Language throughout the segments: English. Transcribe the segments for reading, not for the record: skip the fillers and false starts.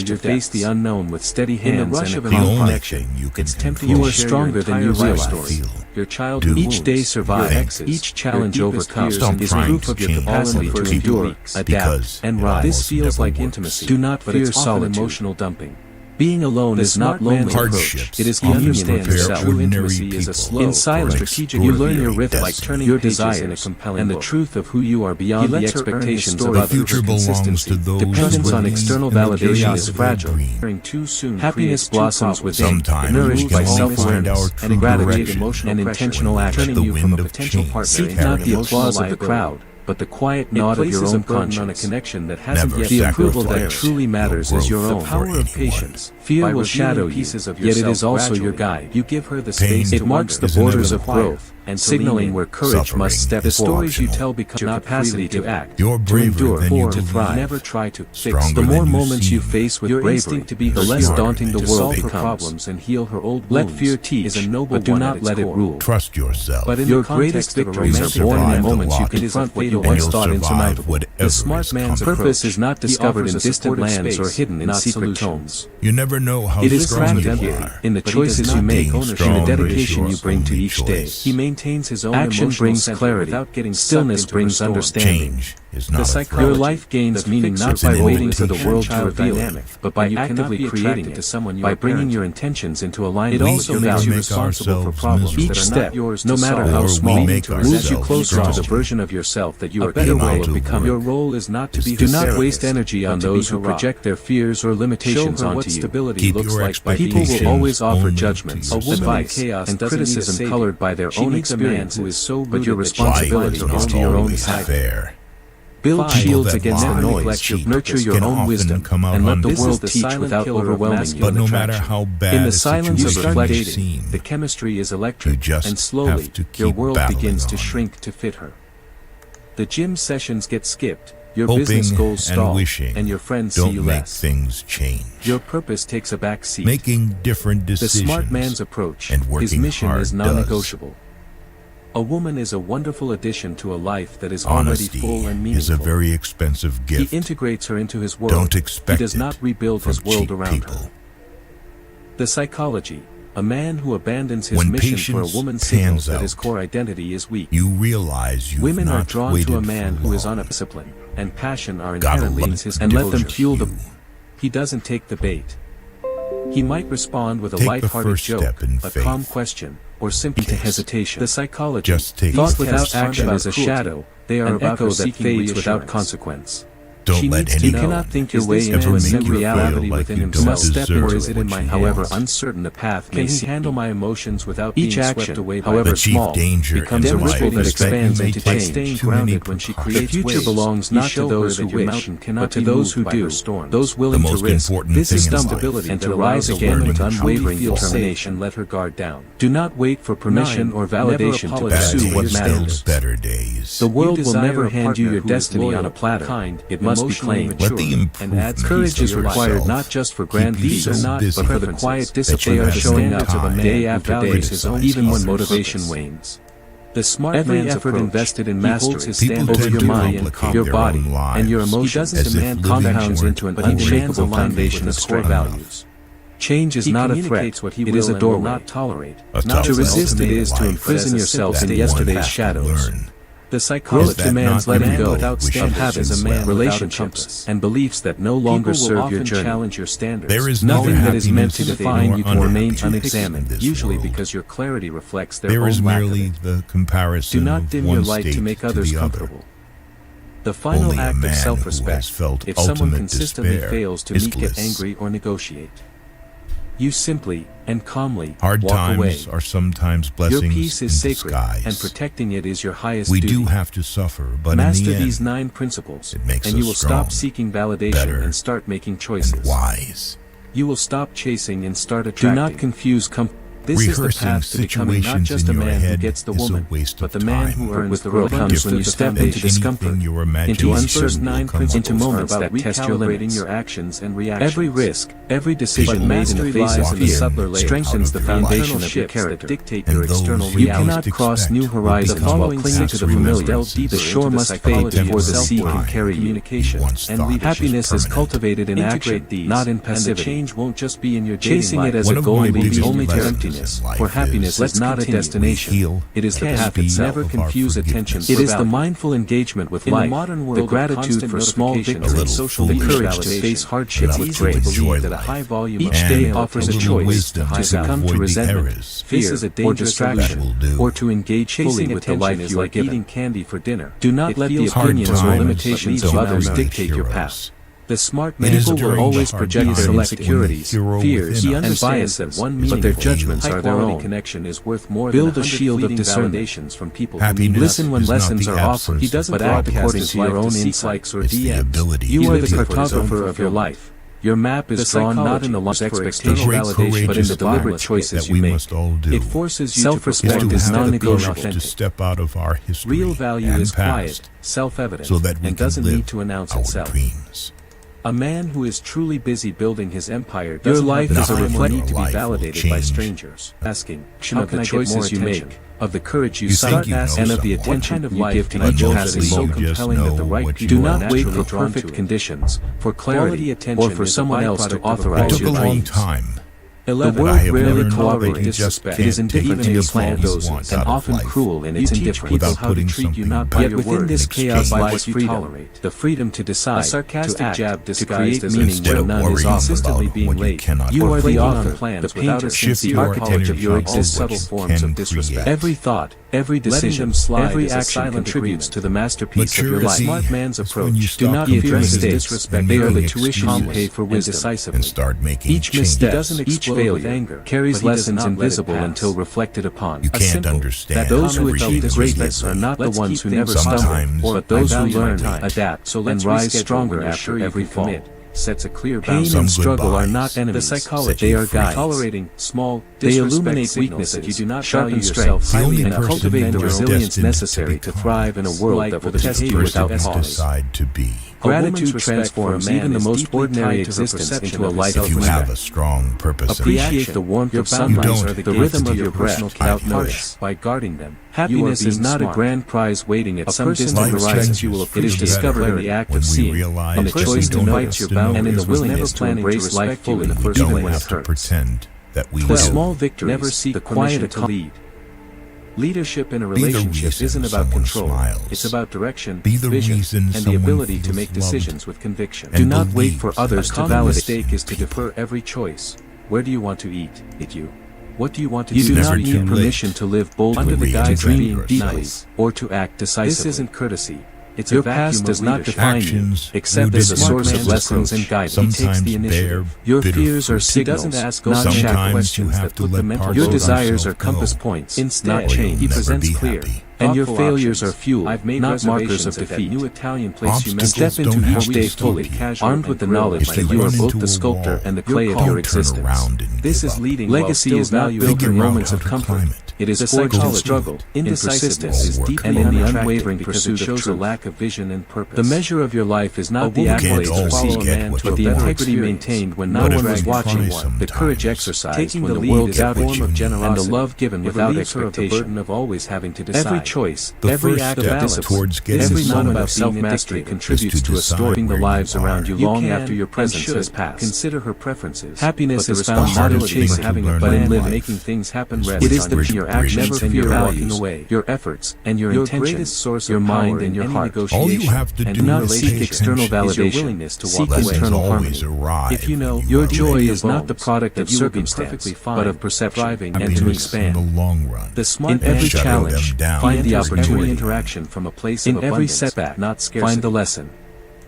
to face the unknown with steady hands and a the calm only connection. thing you can It's tempting control. you are stronger than you realize. Your childhood each day survived, each challenge overcome is proof of your capacity to endure, adapt, and rise. This feels like intimacy. Do not fear solid emotional dumping. Being alone is not loneliness. Hardships It is often understand prepare yourself. True ordinary intimacy is a people slow, for in silence, an strategic. You learn your rhythm, like destiny. turning your desires in a compelling and the truth of who you are beyond the expectations of The others. future belongs to those Dependence who on believe external in the validation is dream. fragile. Too soon Happiness blossoms within, Sometimes nourished we by can only find our self-awareness true and gratitude, direction emotional and when intentional we let action. the You from wind a of potential change partner. carry Seek not the us. applause of the crowd, but the quiet nod of your own conscience. On a connection that hasn't Never yet the approval that sacrifice truly matters your is your growth own. The power of of patience. Fear will shadow you, yet it is also your guide. You give her the Space space it marks the is borders of inevitable. growth, and signaling where courage must step Suffering is forward. The stories you optional. tell become your capacity to act, You're to braver endure, than you or to believe. thrive. Never try to fix. Stronger The more than you moments you seem. face with Your bravery, instinct to be the less smarter daunting the than world solve her becomes. problems and heal her old Let wounds fear teach, is a noble but do one not at its let it core. rule. Trust yourself. But in Your the greatest context of a victories romantic are born in the relationship, moments you it is confront what you fatal once you'll thought survive insurmountable. whatever The smart is man's coming. purpose is not discovered in offers a distant supportive lands or space, hidden in not secret solutions. tomes. You never know how It is strong you crafted here, are. in the But he does choices not you make, take in ownership the Strong is dedication your you bring to only each day. choice. He maintains his own Action emotional brings center clarity, without getting stillness sucked into brings a storm. understanding. Change is The not a psychology, Your threat. life gains the meaning fixer not by it's an waiting for the invitation. world to Child reveal it, dynamic, but by and you cannot actively be creating attracted it, to someone you by are bringing parenting. your intentions into alignment It with also your makes you values. responsible for ourselves problems miserable. that Each are step, not yours no to matter solve. how Or we small, make moves you ourselves closer to the strong. version of yourself that you A are better capable way of to becoming. Your role is not to be Do her not waste therapist, energy on but to be those her who rock. project their fears or limitations Show her onto what you. stability Keep looks your like by People being will always offer only to judgments, yourself. A woman in advice, chaos and doesn't need a criticism savior. colored by their She own needs a man who experiences, is so but your rooted that she responsibility finds her is own to your own always side. fair. Build Five. shields People against that the lie noise, cheap nurture your can own often wisdom, come out and let on the top. world This is the teach silent without killer of overwhelming masculine you. But no matter attraction. how bad In the a silence of situation reflection, may seem, The chemistry is you electric, just and slowly, have to your keep world battling begins to on. shrink to fit her. The gym sessions get skipped, your hoping business goals and stall, wishing and your friends see don't you make less. things change. Your purpose takes a back seat. Making different The decisions smart man's approach, and his working mission hard is does. non-negotiable. A woman is a wonderful addition to a life that is already Honesty full and is a meaningful. very expensive gift. He integrates her into his world. Don't expect He does it not rebuild from his world cheap around people. her. The psychology, a man who abandons his When mission for a patience woman pans signals that out, his core identity is weak. You realize you've Women are not drawn waited to a man for who is long. undisciplined, and passion are Gotta inherently love his and let them devotion. fuel the. He doesn't take the bait. He might respond with a Take the light-hearted first joke, step in a faith. calm question, or simply Yes. hesitation. The psychology, Just take Thought the without first action step. is a shadow, They are an about echo her that seeking fades without reassurance. consequence. Don't She let needs to anyone know, You cannot think your is way this into man a centered new reality feel like within you himself, don't step deserve or is it in what my you however have. uncertain a path may Can he seem. handle my emotions without Each being action, swept away by however The chief small, danger becomes in a ripple life that is that you expands may into take change. Staying too many grounded when she precautions. The creates future waves. belongs You not to show those her who that your wish, mountain cannot but to be those moved who by do, her storms. those willing The to most risk. important This thing is in life stability and that to allows rise a again woman with to truly unwavering feel safe determination. and let her guard down. Do not wait for permission 9. or Never validation to apologize Bad pursue for what your days matters. standards. build better days. The world You will desire never a hand you partner your who is destiny loyal, on a platter. kind, It must be emotionally claimed. mature, Let the and adds improvement Courage peace is to your life. required not just for grand Keep you feats, so These are not busy but for the preferences. quiet that discipline you of have showing no up time day to after day, values his own even when peace and motivation purpose. wanes. The smart Every man's effort approach, invested in he holds mastery his People standards over tend your to purely mind, and complicate your their body, own lives and your He emotions doesn't as if demand living compounds weren't into an but he already demands unshakable alignment foundation with of his core core values. Change is He not a communicates threat, what he it will is a and will doorway. not tolerate. A Not tough To as an resist it ultimate is to life, imprison but as a yourself simple in statement. yesterday's has to shadows. learn. The Growth psychology that demands not letting everybody go without wishes of standards habits, is a man without a relationships, compass. and beliefs that no People longer will serve your often journey. challenge your standards. There is Nothing neither that is meant to happiness define nor you can remain unhappiness unexamined, in this Usually world. because your clarity reflects their There own is lack of merely it. the comparison Do not of dim one your light state to make to others the other. comfortable. The final Only a act man of who has self-respect, felt if someone ultimate consistently despair fails to is meet, get bliss. angry, or negotiate. You simply and calmly Hard walk times away. are sometimes Your blessings peace is in sacred, disguise. and protecting it is your highest We duty. do have to suffer, but Master in the end, these 9 principles, it makes and you us will strong, stop seeking validation better, and start making and choices. wise. You will stop chasing and start Do attracting. not confuse This is the path to becoming not just a man who gets the woman, but the man who earns the reward. Comes when you step into discomfort, into uncertainty, into moments that test your limits. Your actions and reactions. Every risk, every decision made in the face of fear strengthens the foundation of your character. Dictate your external You reality. cannot cross new horizons while clinging to the familiar. The shore must fade before the sea can carry you. Happiness is cultivated in action, not in passivity. Change won't just be in your Chasing it as a goal leads only to emptiness, for happiness is not a destination, it is the path itself. Never confuse attention. It is the mindful engagement with life, the gratitude for small victories, the courage to face hardship with grace. Each day offers a choice to succumb to resentment, fear, or distraction, or to engage fully with the life you are given. Eating candy for dinner. Do not let the opinions or limitations of others dictate your path. The smart man will always project their insecurities, fears, and biases, but their judgments are their own. Connection is worth more Build than a shield of discernment. from people. Listen when lessons are offered, but act according to your own insights or DMs. You are the cartographer of your life. Your map is drawn not in the lost expectation validation, but in the deliberate choices you make. It forces you Self-respect is non-negotiable. to step out of our history Real value and is past, quiet, self-evident, so that we and can doesn't live need to announce our itself. dreams. A man who is truly busy building his empire Your doesn't life have is a the time or reflection need to be Your life will validated by change. strangers. Asking, how Of can the I get more choices you attention? make, of the courage you You start, think you know and of the someone. attention What kind of you life give to can each you passing live so moment. compelling that the right what you people Do are not wait naturally for drawn perfect to it? conditions, for Quality clarity, attention or for is a someone else to byproduct of a authorize It took your a long dreams. time. The but I world have rarely learned tolerates that you just disrespect. It can't is indifferent take to your as plan, long as you want and out of often life cruel in You its teach indifference. people without how to putting treat you something not back. by Yet your within word this in chaos exchange lies what you freedom, tolerate. the freedom to decide, A sarcastic to act, jab to disguised create as a meaning Instead where of none is worrying offered. consistently about being what you late. cannot You are the Flaking on author, plans the without painter, a Shift the your architect of your attention existence. to what you subtle forms can of disrespect. create. Every thought, every decision, them slide every is a action silent contributes agreement. to the masterpiece of your Maturity life. Smart man's is when you approach. Do stop not be comparing mistakes. disrespect. They are the making tuition you excuses pay for and wisdom. decisively. and start making Each changes. misstep, doesn't each explode with failure, anger, carries but he does lessons not let it invisible pass. until reflected upon. You A can't simple, understand that Those who comment achieve felt greatness immediately. are not the Let's ones keep who never things stumble, Sometimes but those I who value my learn, time. adapt, So and let's rise reschedule stronger when you're after sure you every can fall. commit. Sets a clear Pain boundary. Some and struggle are goodbyes not set enemies. The psychology They are you free. guides. Tolerating small They disrespect illuminate signals weaknesses, that you do not sharpen value strengths, yourself The highly only and enough to person cultivate defend the your own resilience destined to necessary to become thrive in a world Like that will the test you person without you pause. decide to be. Gratitude respect for a transforms man even the is most deeply ordinary tied to her existence perception into a of life his of If you respect. have a strong purpose, Appreciate the warmth Your of sunlight, boundaries don't are the the gates rhythm to of your your breath personal without character. notice. By guarding them, Happiness you are is not a being grand prize waiting at A some person distant who life horizon. changes It is for the discovered better in the act when of we seeing, realize in the that we choice to don't fight have your to boundaries, know and in the everything. willingness to planning to embrace life respect you fully, in the We first don't place. have to Hurts. pretend that we The do. small victories, Never seek the permission quiet to lead. Leadership in a Be the relationship reason isn't about someone control. smiles. It's about direction, Be the vision, reason and the someone ability to feels make loved decisions with conviction. and Do not wait believes for others A to common validate. mistake is to defer every choice. Where do you want to eat? You. What do you want to You do? do never not too need late permission to live boldly, Under the Read guise to of and dream being deeply, nice. or to act decisively. This isn't courtesy. It's Your a vacuum past does of not leadership. define you, Actions except as a rooted in source of man's lessons and approach. guidance. He takes Sometimes the initiative. bear Your bitter fears are fruit. signals, doesn't ask not open-ended Sometimes you questions have that to put the let mental parts Your of desires yourself are compass go. points, Instead, not Or you'll chains. he never presents be clear, happy. And your thoughtful failures options. are fuel, I've made not markers reservations of at that defeat. new Italian place you Obstacles mentioned. Step into don't have each to day stop fully, you. Casual armed with the and grill knowledge like that If you you are run both into the a sculptor wall, and the your clay of call your Don't turn existence. around and This give is up. leading while Legacy still is not valuing built Figure in out moments how of to comfort. climb it. It is The forged in psychology. struggle, in Indecisiveness persistence, is All work deeply and in the unattractive unwavering because pursuit it of shows a truth. lack of vision and purpose. The measure of your life is A not the woman can't accolades you always follow a get man, what but you the want. integrity Experience. maintained when no But if one we was try watching, the sometimes, courage exercised Taking when the the lead world is a doubted form you, of and the generosity. love given It without relieves her of the expectation. burden of always having to decide. Every choice, The every first act of step discipline, towards getting every someone moment of to self-mastery dictate contributes is to to restoring decide the where lives you around are. you You long can after your and presence should has passed. consider her preferences. Happiness but the is found not in responsibility for chasing, having a but in plan, living. making things happen It rests It is on the your your bridge actions never and fear your walking values, away. your efforts and your Your intentions, greatest source your of mind power and your in any heart. All you negotiation have to And do do not is seek pay external attention. is your validation. willingness to Seek walk away. Lessons internal always harmony. arrive If you know when Your are joy ready. is not the product that of you will be circumstance, perfectly fine, but of perception thriving, and to Happiness expand. in the long run. The smart In every man shutting challenge, them down find the enters every opportunity. interaction from a place In of every abundance, setback, not scarcity. find the lesson.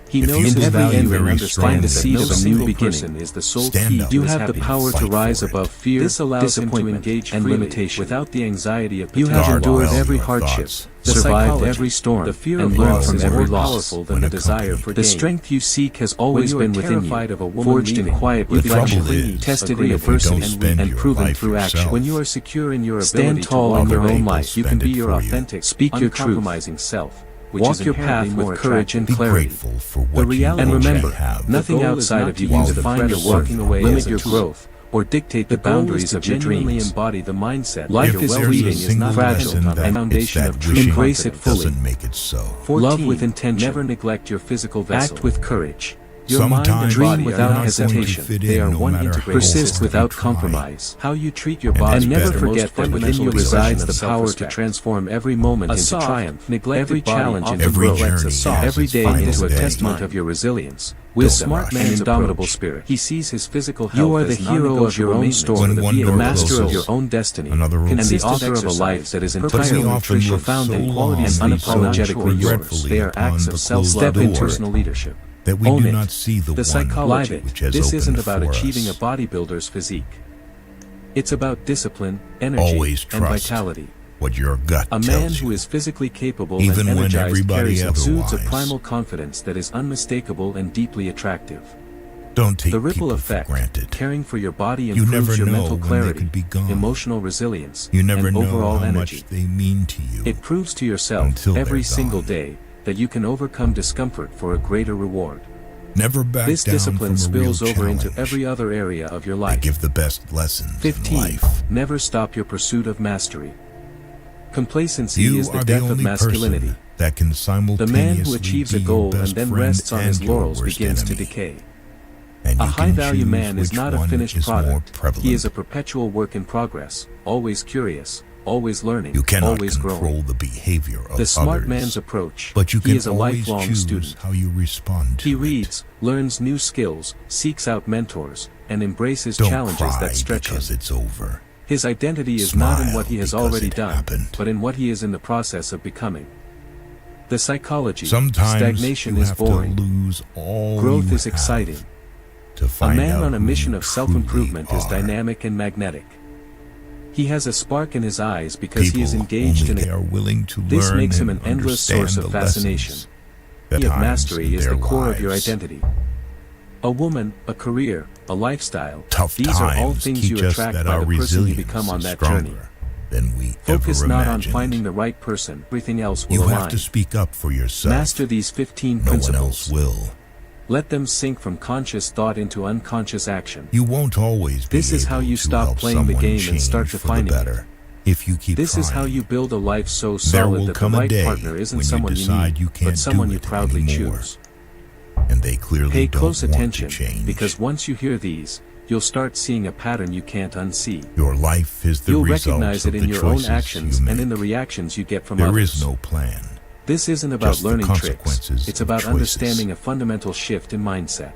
He If knows you his believe value and very understands the strongly seed of that a new no beginning person is the sole stand key. up You and have the fight power to for rise it. above fear, This allows him to disappointment, engage and freely, limitation without the anxiety of You potential have Guard endured well every your hardship, thoughts. The survived psychology, every storm, the fear and of learned loss from is every more loss. powerful than when the desire accompanied. for The gain. strength you seek has When always you are been within terrified you, of a woman forged in leaving, quiet you reflection, trouble is, tested in agreeable, adversity, don't spend and your proven life through action. yourself. When you are secure in your Stand ability tall to in your walk own away, light. you can Spend be it your for you. authentic, Speak your truth. uncompromising self, which Walk is your path inherently with more courage and attractive. Be clarity. grateful for what reality And you remember, already have. nothing The goal is outside not of you to can use the define threat your of worth, walking away limit as a your tool. growth, or dictate the The goal is boundaries to of your genuinely dreams. embody the mindset Life that is your If fleeting, there's is a single not fragile, lesson on a that foundation it's of that true wishing embrace it fully. doesn't make it so. 14. Love with intention. Never neglect your physical vessel. Act with courage. Your mind and Sometimes dream body without you're are not not going to hesitation. fit They in are no one matter integrated how Persist system. hard without you try. compromise. How you treat your And body it's And never better. forget that within you Fundamental resides the expression of power to self-respect. transform every moment A into soft, triumph, neglected every body challenge often into Every growth, journey every has day its into a final day. testament of your resilience, Don't wisdom, rush. and indomitable approach. spirit. He sees his physical health You are the as hero of your non-negotiable own maintenance story, When for the one the door master of closes, your own destiny, another and the Consistent author of a exercise, life that is purposeful entirely Doesn't often nutritional, look so founded, and long, and unapologetically yours. regretfully They are upon acts the of self-love Step and into it. personal leadership. that we Own do it. not see the The one psychology. which has This opened isn't about for achieving a us. bodybuilder's physique. It's about discipline, energy, Always and trust vitality. what your gut A man tells who you. is physically capable Even and when energized everybody carries exudes a otherwise. primal confidence that is unmistakable and deeply attractive. Don't take The ripple people effect, for granted. caring for your body You improves never your know mental when they clarity, could be gone. emotional resilience, You never and know overall how energy. much they mean to you. It proves to yourself Until every they're single gone. day that you can overcome discomfort for a greater reward. Never back This down discipline from a real spills over into challenge. every other area of your They life. give the best lessons in 15. life. Never stop your pursuit of mastery. Complacency You is the are the death of only masculinity. person that can The simultaneously man who achieves a be goal your and best then friend rests on his and your laurels worst begins to enemy. decay. And A you can high-value choose man is which not a one finished is more product. prevalent. He is a perpetual work in progress, always curious, always learning, You cannot always control growing. the behavior of The smart others, man's approach. but you He can is a always lifelong choose student. how you respond to He it. reads, learns new skills, seeks out mentors, and embraces Don't challenges cry that stretch him. because it's over. His identity is not in what he has Smile already because it done, happened. but in what he is in the process of becoming. The psychology. Sometimes Stagnation you is have boring. to lose all Growth you is have exciting. to A find man out on a who mission you of self-improvement truly is are. dynamic and magnetic. He has a spark in his eyes because People he is engaged only in they it. are willing to This learn makes him and an endless understand source of the fascination. lessons The at key of times mastery in is the their core of your lives. identity. A woman, a career, a lifestyle, Tough these are all times things teach you us attract that by our the person you resilience become on is that stronger journey. than we Focus ever not on imagined. finding the right person, everything else will You align. have to speak up for yourself. Master these 15 No one principles. else will. Let them sink from conscious thought into unconscious action. You won't always be This is how able you to stop help playing the someone game and start change for defining the it. better. If you keep This is trying, how you build a life so there solid will that the come a right day partner isn't when you someone you decide need, you can't but someone do you it proudly anymore. choose. and they clearly Pay don't close want attention, to change. because once you hear these, you'll start seeing a pattern you can't unsee. Your life is the You'll result recognize of it the in your own choices actions you make. and in the reactions you get from There others. is no plan. This isn't about just the learning tricks, consequences it's of about choices. understanding a fundamental shift in mindset.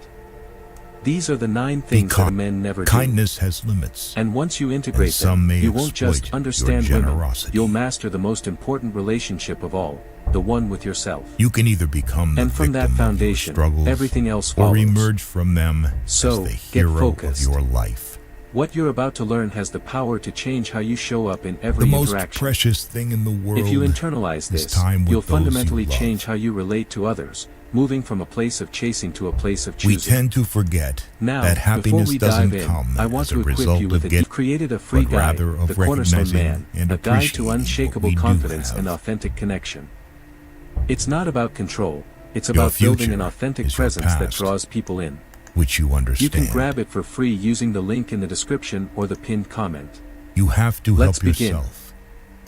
These are the 9 things Because that men never do. kindness has limits. And once you integrate And some them, may you won't just exploit understand your women, generosity. you'll master the most important relationship of all, the one with yourself. You can either become the And from that victim foundation, of your struggles everything else or follows. emerge from them So, as the get hero of focused. your life. What you're about to learn has the power to change how you show up in The every most interaction. precious thing in the world If you internalize is this, time with you'll those you fundamentally love. change how you relate to others, moving from a place of chasing to a place of We choosing. tend to forget Now, that before happiness we doesn't dive in, come I want as a to equip result you with of a getting, created a free but guide, rather of The Cornerstone recognizing Man, and a guide to appreciating what unshakable we do confidence have. and authentic connection. It's not about control, it's Your about building an future authentic is your presence that past. draws people in. which you understand. You can grab it for free using the link in the description or the pinned comment. You have to Let's help begin. yourself.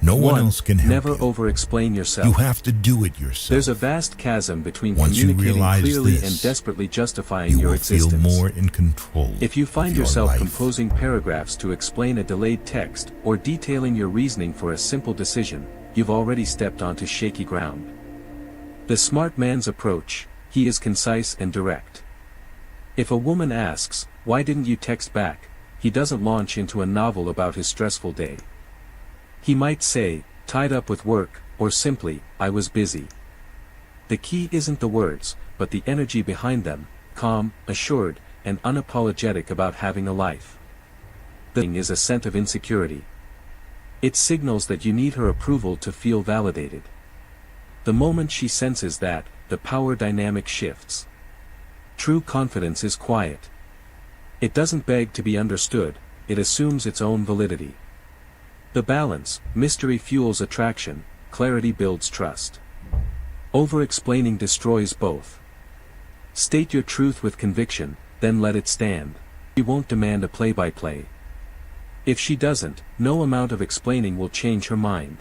No one else can help Never you. over-explain yourself. You have to do it yourself. There's a vast chasm between Once you communicating realize clearly this, and desperately justifying you your will existence. feel more in control. If you find of your yourself life. composing paragraphs to explain a delayed text, or detailing your reasoning for a simple decision, you've already stepped onto shaky ground. The smart man's approach, he is concise and direct. If a woman asks, "Why didn't you text back?" he doesn't launch into a novel about his stressful day. He might say, "Tied up with work," or simply, "I was busy." The key isn't the words, but the energy behind them, calm, assured, and unapologetic about having a life. The thing is a sense of insecurity. It signals that you need her approval to feel validated. The moment she senses that, the power dynamic shifts. True confidence is quiet. It doesn't beg to be understood, it assumes its own validity. The balance, mystery fuels attraction, clarity builds trust. Over-explaining destroys both. State your truth with conviction, then let it stand. She won't demand a play-by-play. If she doesn't, no amount of explaining will change her mind.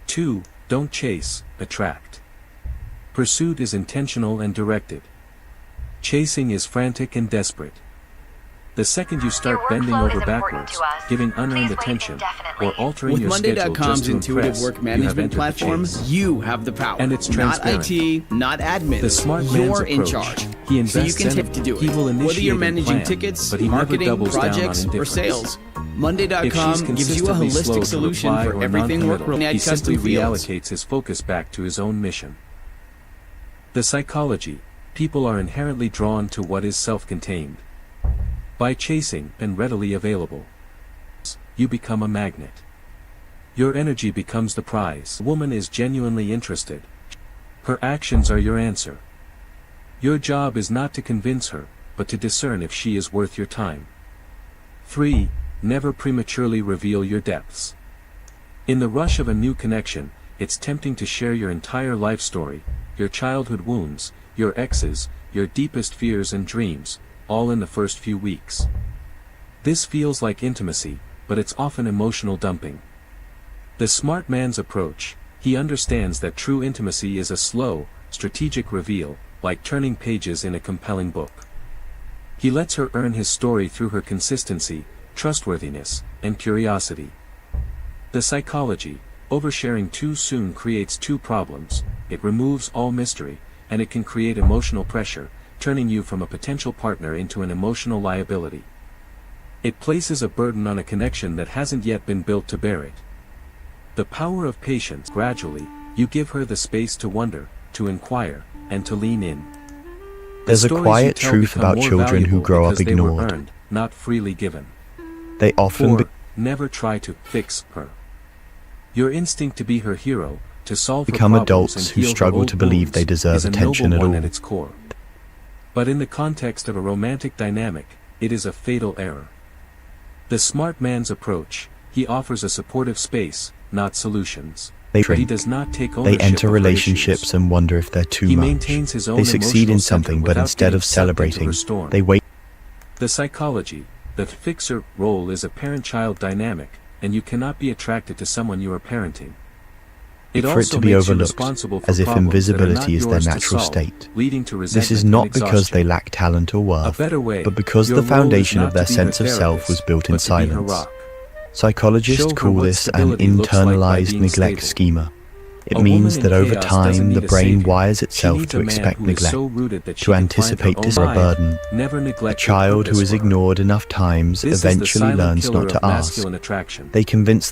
2. Don't chase, attract. Pursuit is intentional and directed. Chasing is frantic and desperate. The second you start bending over backwards, giving unearned attention, or altering your schedule just to impress, work you have management entered the platform, chase. you have the power. And it's not transparent. IT, not admin. The smart man's You're in approach. charge. He invests so you can in take to do it. He will initiate Whether you're and managing plan, tickets, but he never marketing, doubles down on projects, or indifference. sales, If Monday.com she's gives you a consistently slow holistic to solution reply for or everything non-committal, work he add simply custom fields. reallocates his focus back to his own mission. The psychology. People are inherently drawn to what is self-contained. By chasing and readily available, you become a magnet. Your energy becomes the prize. The woman is genuinely interested. Her actions are your answer. Your job is not to convince her, but to discern if she is worth your time. 3. Never prematurely reveal your depths. In the rush of a new connection, it's tempting to share your entire life story, your childhood wounds, your exes, your deepest fears and dreams, all in the first few weeks. This feels like intimacy, but it's often emotional dumping. The smart man's approach, he understands that true intimacy is a slow, strategic reveal, like turning pages in a compelling book. He lets her earn his story through her consistency, trustworthiness, and curiosity. The psychology, oversharing too soon creates two problems: it removes all mystery, and it can create emotional pressure, turning you from a potential partner into an emotional liability. It places a burden on a connection that hasn't yet been built to bear it. The power of patience. Gradually, you give her the space to wonder, to inquire, and to lean in. There's a stories quiet you tell truth become about more children who valuable grow up because they were ignored. earned, not freely given. They often 4. Never try to fix her. Your instinct to be her hero, to solve her become problems adults and who heal her struggle old to believe wounds they deserve is a attention noble at one all. at its core. But in the context of a romantic dynamic, it is a fatal error. The smart man's approach, he offers a supportive space, not solutions. They But he shrink. does not take They ownership enter of her relationships issues. and wonder if they're too He much. maintains his own They succeed emotional in center something, but without instead getting of sucked into celebrating, her storm. they wait. The psychology, the fixer role is a parent-child dynamic, and you cannot be attracted to someone you are parenting. It For it also to be makes you overlooked, responsible for as if problems that are invisibility not is their yours to natural solve, state. leading to This resentment is and not because exhaustion. they lack talent or A worth, better way, but because your the role is foundation not of their to be her sense of self therapist, was built in but to be her silence. rock. Psychologists Show her call what this an stability looks like by internalized being neglect stable. schema. It A means woman that in over chaos doesn't time need the a brain savior. wires She itself needs to a man expect who is neglect, so rooted that she to can find her anticipate own this as a life, burden. never A neglect her child who purpose is for her. ignored enough times This is the eventually silent learns killer not to of ask. masculine attraction. They convince themselves